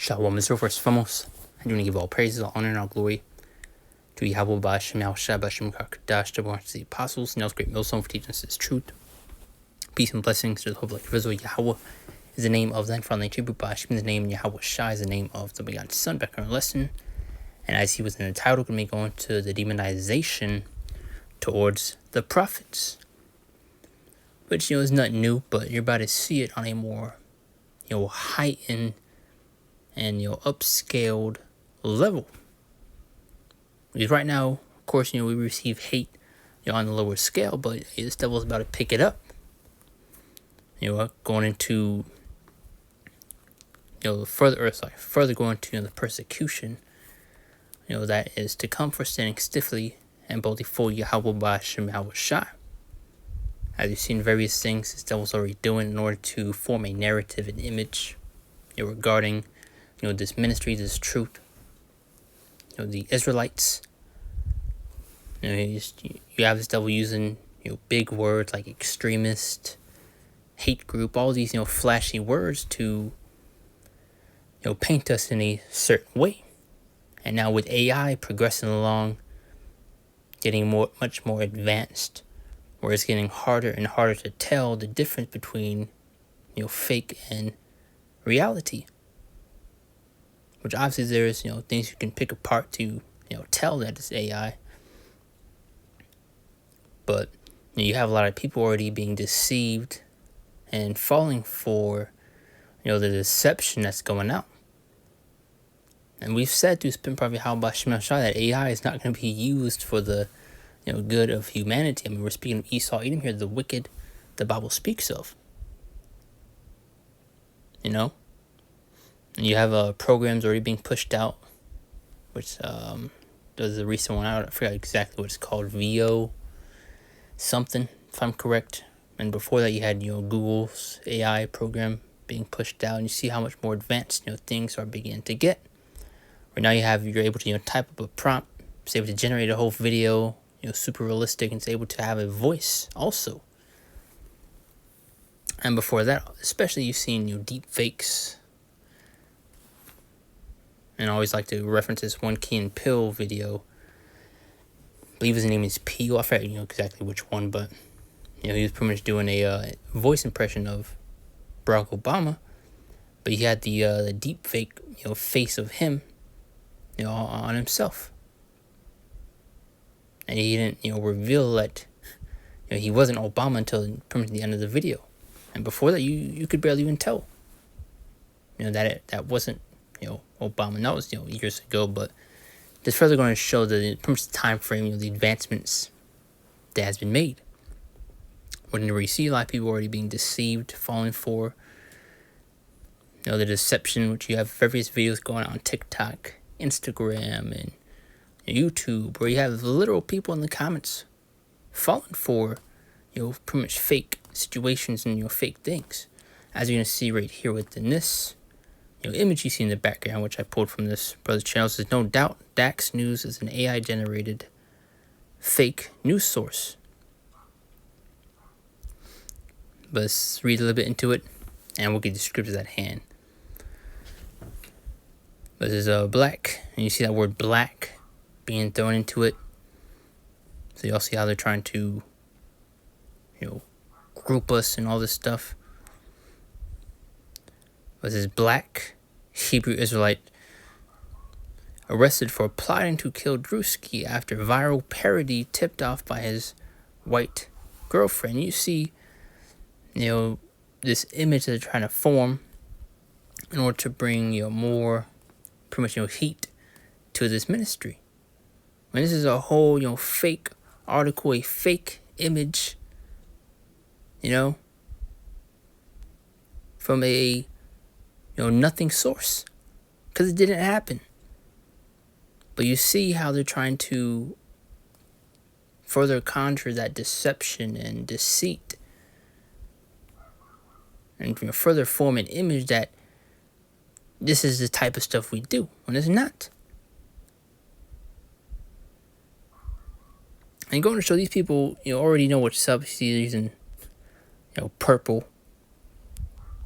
Shalom Israel. First and foremost, I do want to give all praises, all honor, and all glory to Yahweh Ba'ashem Yahushua Ba'ashem Kakadash, the apostles, and else great millstone for teaching us His truth. Peace and blessings to the whole of Israel. Yahweh is the name of the Father, Hebrew Ba'ashem is the name, Yahweh Shai is the name of the begotten Son. Back on our lesson, and as he was in the title, going to be going to the demonization towards the prophets, which is not new, but you're about to see it on a more heightened and upscaled level. Because right now, of course, we receive hate on the lower scale, but this devil is about to pick it up. Going into further going to the persecution that is to come for standing stiffly and boldly for Yahweh Ba'ashem Yahushua. As you've seen various things this devil's already doing in order to form a narrative and image regarding this ministry, this truth, the Israelites. You have this devil using big words like extremist, hate group, all these flashy words to paint us in a certain way. And now with AI progressing along, getting much more advanced, where it's getting harder and harder to tell the difference between fake and reality. Which obviously there's things you can pick apart to tell that it's AI. But you have a lot of people already being deceived and falling for the deception that's going out. And we've said through Spin Prophet that AI is not going to be used for the good of humanity. I mean, we're speaking of Esau, Edom here, the wicked the Bible speaks of. And you have programs already being pushed out, which there's a recent one out. I forgot exactly what it's called, VO something, if I'm correct. And before that, you had Google's AI program being pushed out, and you see how much more advanced things are beginning to get. Where now you're able to type up a prompt, it's able to generate a whole video, super realistic, and it's able to have a voice also. And before that, especially you've seen deep fakes. And I always like to reference this one Key and Pill video. I believe his name is P. I forget exactly which one, but he was pretty much doing a voice impression of Barack Obama, but he had the deep fake face of him on himself, and he didn't reveal that he wasn't Obama until pretty much the end of the video. And before that, you could barely even tell that wasn't Obama. And that was years ago, but just further going to show the pretty much the time frame, the advancements that has been made. When we see a lot of people already being deceived, falling for the deception, which you have various videos going on TikTok, Instagram, and YouTube, where you have literal people in the comments falling for pretty much fake situations and fake things, as you're gonna see right here within this image you see in the background, which I pulled from this brother's channel. Says no doubt Dax News is an AI generated fake news source. But let's read a little bit into it, and we'll get the scriptures at hand. But this is black, and you see that word black being thrown into it. So you all see how they're trying to, group us and all this stuff. But this is black Hebrew Israelite arrested for plotting to kill Drewski after viral parody tipped off by his white girlfriend. You see this image that they're trying to form in order to bring more pretty much heat to this ministry. When this is a whole fake article, a fake image, from a nothing source, because it didn't happen. But you see how they're trying to further conjure that deception and deceit, and further form an image that this is the type of stuff we do, when it's not. And going to show these people, already know what's up. See, they're using, purple,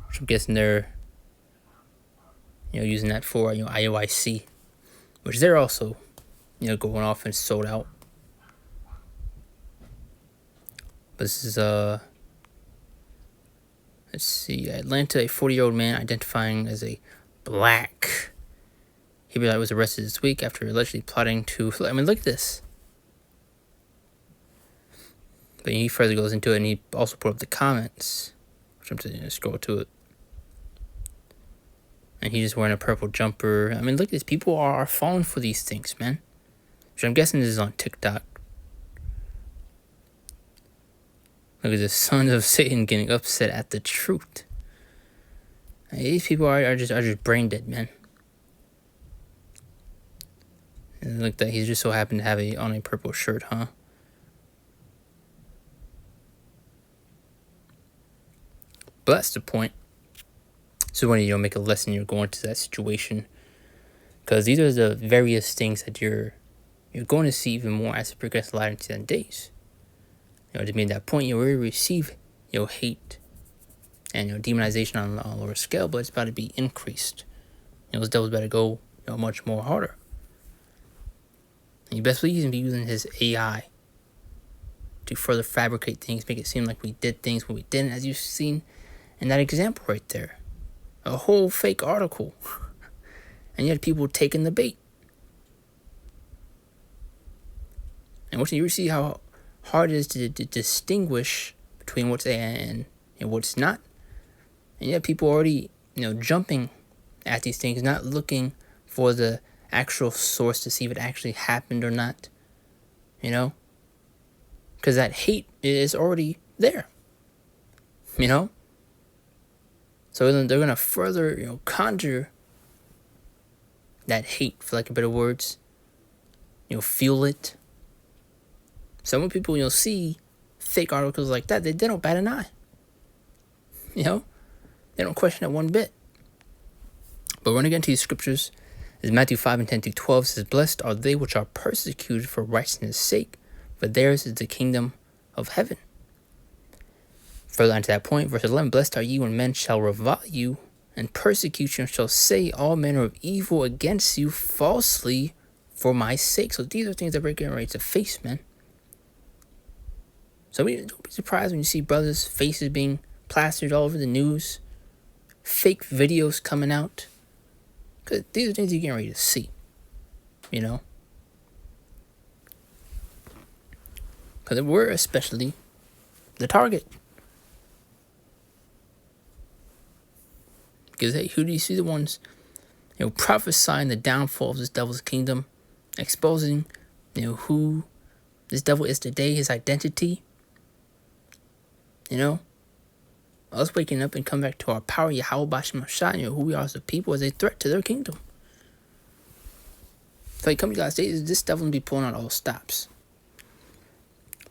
which I'm guessing they're, using that for, IOIC, which they're also, going off and sold out. But this is, let's see, Atlanta, a 40-year-old man identifying as a black Hebrew was arrested this week after allegedly plotting to, look at this. But he further goes into it, and he also put up the comments, which I'm just scroll to it. And he's just wearing a purple jumper. Look at this. People are falling for these things, man. Which I'm guessing this is on TikTok. Look at the sons of Satan getting upset at the truth. These people are just brain dead, man. And look, that he's just so happened to have on a purple shirt, huh? But that's the point. So when you make a lesson, you're going to that situation, because these are the various things that you're going to see even more as it progresses later into the days. To be at that point, you already receive hate and demonization on a lower scale, but it's about to be increased. Those devils better go much more harder. And you best believe he's gonna be using his AI to further fabricate things, make it seem like we did things when we didn't, as you've seen in that example right there. A whole fake article. And yet people taking the bait. And once you see how hard it is to distinguish between what's and what's not. And yet people already, jumping at these things, not looking for the actual source to see if it actually happened or not. Because that hate is already there. So they're going to further, conjure that hate, for lack of better words. Fuel it. So when people, see fake articles like that, they don't bat an eye. They don't question it one bit. But when I get into these scriptures, is Matthew 5 and 10 through 12 says, "Blessed are they which are persecuted for righteousness' sake, for theirs is the kingdom of heaven." Further on to that point, verse 11, "Blessed are ye when men shall revile you and persecute you, and shall say all manner of evil against you falsely for my sake." So these are things that we're getting ready to face, man. So don't be surprised when you see brothers' faces being plastered all over the news, fake videos coming out, because these are things you're getting ready to see, Because we're especially the target. Because, hey, who do you see the ones, prophesying the downfall of this devil's kingdom, exposing, who this devil is today, his identity, us waking up and come back to our power, Yahweh Bashem Hashai, who we are as a people, as a threat to their kingdom. So you come to God's days, this devil will be pulling out all stops.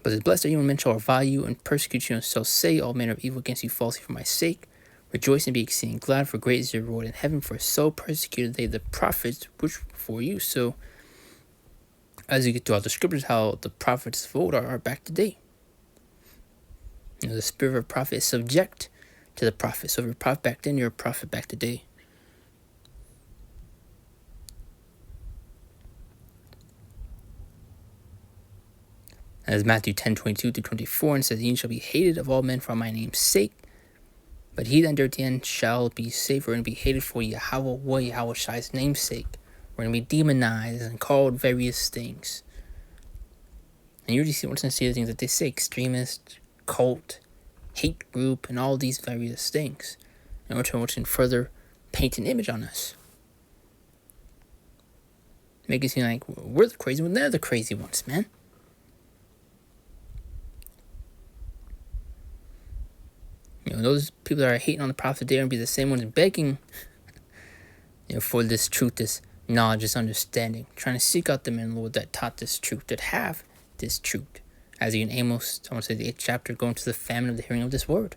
But it's blessed are you when men shall revile you and persecute you, and shall say all manner of evil against you falsely for my sake. Rejoice and be exceeding glad, for great is your reward in heaven, for so persecuted they the prophets which were before you. So, as you get throughout the scriptures, how the prophets of old are back to date. The spirit of a prophet is subject to the prophet. So if you're a prophet back then, you're a prophet back today. As Matthew 10:22-24, and says, "Ye shall be hated of all men for my name's sake, but he that endureth to the end shall be saved." We're going to be hated for Yahweh Shai's name's sake. We're going to be demonized and called various things. And you usually want to see the things that they say: extremist, cult, hate group, and all these various things. And which can further paint an image on us. Make it seem like we're the crazy ones, they're the crazy ones, man. Those people that are hating on the prophet, they're going to be the same ones begging, for this truth, this knowledge, this understanding, trying to seek out the men, Lord, that taught this truth, that have this truth. As in Amos, I want to say the 8th chapter, going to the famine of the hearing of this word.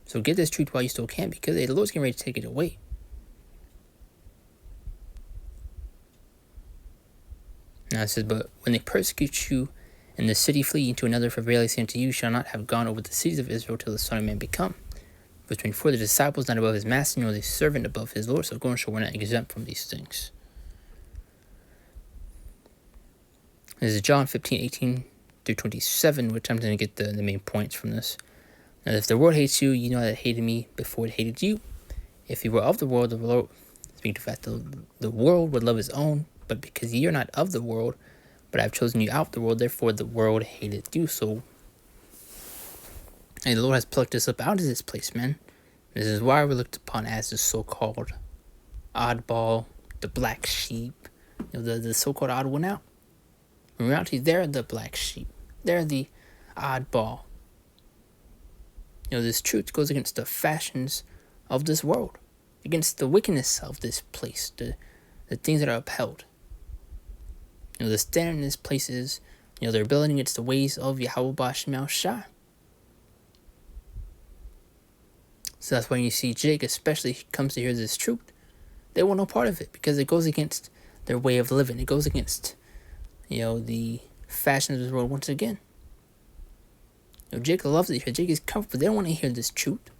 So get this truth while you still can, because the Lord's getting ready to take it away. Now it says, "But when they persecute you in the city, flee into another, for verily I say unto you, shall not have gone over the cities of Israel till the Son of Man be come. Verse 24, the disciple is not above his master, nor the servant above his Lord. So going to show we're not exempt from these things. This is John 15:18 through 27, which I'm going to get the main points from this. Now, if the world hates you, you know that it hated me before it hated you. If you were of the world, speaking to fact, the world would love his own. But because ye are not of the world, but I have chosen you out of the world, therefore the world hated you. So, and the Lord has plucked us up out of this place, man. This is why we're looked upon as the so-called oddball, the black sheep, the so-called odd one out. In reality, they're the black sheep. They're the oddball. This truth goes against the fashions of this world, against the wickedness of this place, the things that are upheld. The standard in this place is, they're rebelling against the ways of Yahweh Ba'Shem Shai. So that's when you see Jake, especially, he comes to hear this truth. They want no part of it because it goes against their way of living. It goes against, the fashions of this world once again. Jake loves it here. Jake is comfortable. They don't want to hear this truth.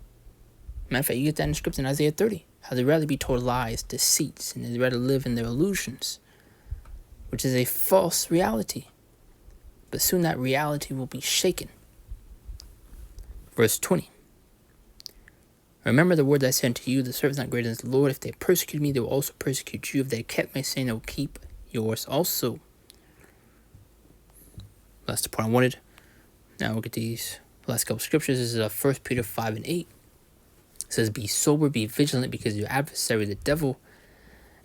Matter of fact, you get that in scripture in Isaiah 30. How they'd rather be told lies, deceits, and they'd rather live in their illusions, which is a false reality. But soon that reality will be shaken. Verse 20. Remember the word I said to you, the servant is not greater than the Lord. If they persecute me, they will also persecute you. If they kept my saying, they will keep yours also. That's the part I wanted. Now look at these last couple scriptures. This is 1 Peter 5:8. It says, be sober, be vigilant, because your adversary, the devil,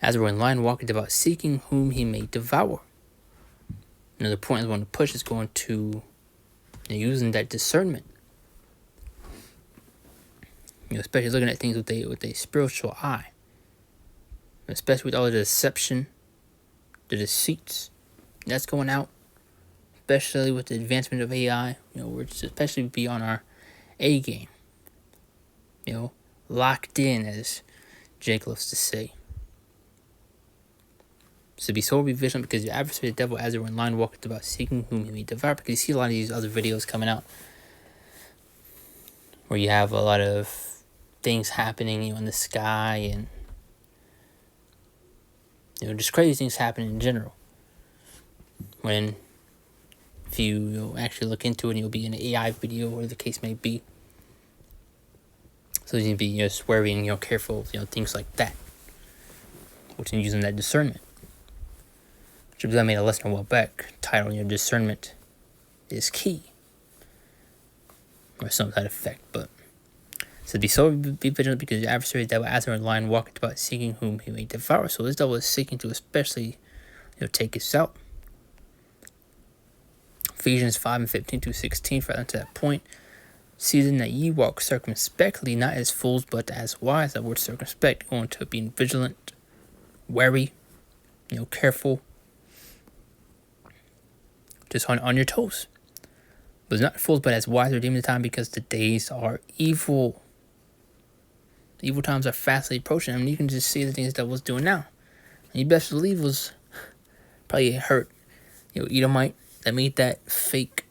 as a roaring lion, walketh about, seeking whom he may devour. The point I want to push is going to using that discernment. Especially looking at things with a spiritual eye. Especially with all the deception, the deceits that's going out. Especially with the advancement of AI. We're especially be on our A game. Locked in, as Jake loves to say. So be sober, be vigilant, because your adversary, the devil, as a roaring lion, walketh about, seeking whom he may devour. Because you see a lot of these other videos coming out where you have a lot of things happening, in the sky, and just crazy things happening in general. When if you actually look into it, you'll be in an AI video, whatever the case may be. So you need to be swearing, careful, things like that. Which in using that discernment. Which I made a lesson a while back titled, discernment is key. Or some to that effect, but so be sober, be vigilant, because your adversary, the devil, as a roaring lion, walketh about, seeking whom he may devour. So this devil is seeking to especially, take us out. Ephesians 5:15 through 16, further to that point. See then that ye walk circumspectly, not as fools, but as wise. That word circumspect going to being vigilant, wary, careful, just on your toes. But not fools, but as wise, redeeming the time, because the days are evil. Evil times are fastly approaching. You can just see the things that was doing now. And you best believe was probably hurt, Edomite that made that fake,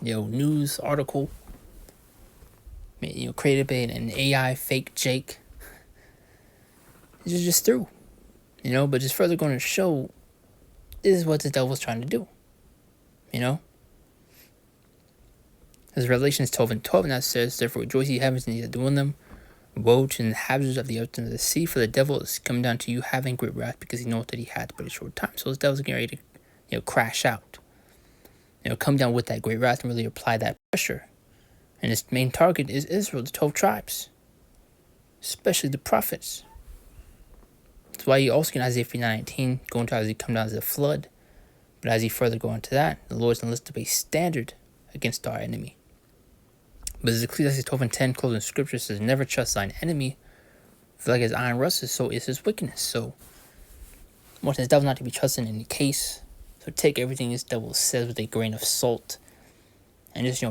news article. Created an AI fake Jake. It's just through, but just further going to show this is what the devil's trying to do, As Revelations 12:12 now says, therefore rejoice ye heavens and ye that dwell in them. Woe to the inhabitants of the earth and of the sea, for the devil is come down to you having great wrath, because he knoweth that he hath but a short time. So this devil's getting ready to, crash out. Come down with that great wrath and really apply that pressure. And his main target is Israel, the 12 tribes. Especially the prophets. That's why you also get Isaiah 59:19, going to as he come down as a flood. But as you further go into that, the Lord's going to lift up a standard against our enemy. But as Ecclesiastes 12:10, closing scripture says, never trust thine enemy, for like as iron rusts, so is his wickedness. So, more than the devil not to be trusted in any case. So take everything this devil says with a grain of salt. And just,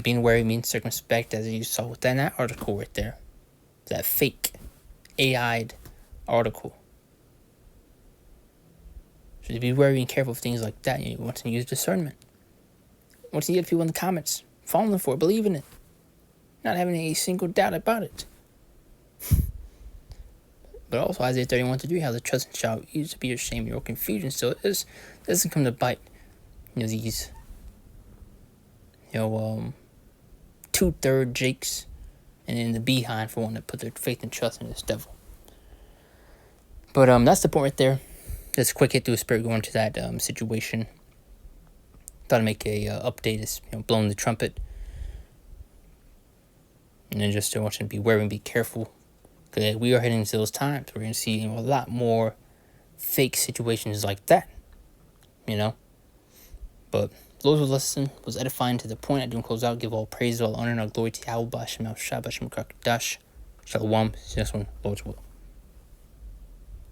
being wary, being circumspect, as you saw within that article right there. That fake, AI'd article. So be wary and careful of things like that. You want to use discernment. Want to get people in the comments. Falling for it, believe in it. not having a single doubt about it. But also Isaiah 31:3, how the trust shall either be ashamed or confusion. So it doesn't come to bite, these, 2/3 Jakes, and then the behind for wanting to put their faith and trust in this devil. But that's the point right there. Just a quick hit through the spirit going to that situation. Thought I'd make a update, is blowing the trumpet, and then just want you to be wary and be careful, because we are heading into those times. We're going to see a lot more fake situations like that, But those who listen was edifying to the point. I do close out. Give all praise, all honor, and all glory to Yahweh, Bashem, Al Shah, Bashem, Dash. Shalom. See you next one. Lord's will.